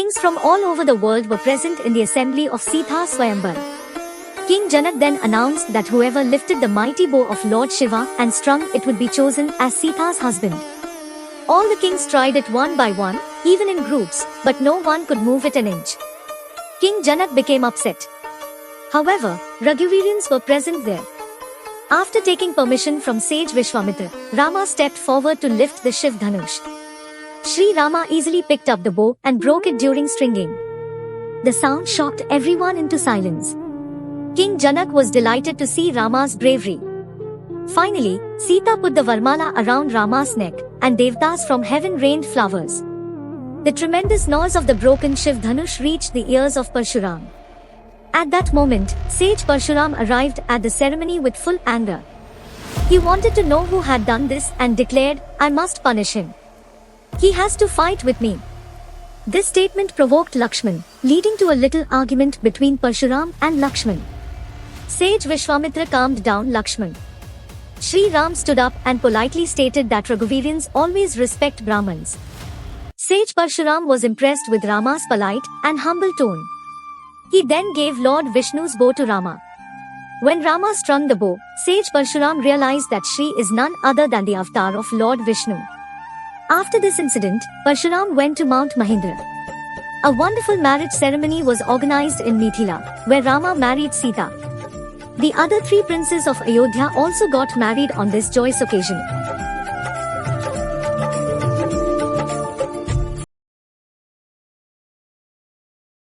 Kings from all over the world were present in the assembly of Sita's swayambar. King Janak then announced that whoever lifted the mighty bow of Lord Shiva and strung it would be chosen as Sita's husband. All the kings tried it one by one, even in groups, but no one could move it an inch. King Janak became upset. However, Raghuvirians were present there. After taking permission from Sage Vishwamitra, Rama stepped forward to lift the Shiv Dhanush. Shree Rama easily picked up the bow and broke it during stringing. The sound shocked everyone into silence. King Janak was delighted to see Rama's bravery. Finally, Sita put the varmala around Rama's neck, and devtas from heaven rained flowers. The tremendous noise of the broken Shiv Dhanush reached the ears of Parshurama. At that moment, Sage Parshuram arrived at the ceremony with full anger. He wanted to know who had done this and declared, "I must punish him. He has to fight with me." This statement provoked Laxman, leading to a little argument between Parshuram and Laxman. Sage Vishwamitra calmed down Laxman. Shree Rama stood up and politely stated that Raghuvirians always respect Brahmins. Sage Parshuram was impressed with Rama's polite and humble tone. He then gave Lord Vishnu's bow to Rama. When Rama strung the bow, Sage Parshuram realized that Shree is none other than the avatar of Lord Vishnu. After this incident, Parshuram went to Mount Mahendra. A wonderful marriage ceremony was organized in Mithila, where Rama married Sita. The other three princes of Ayodhya also got married on this joyous occasion.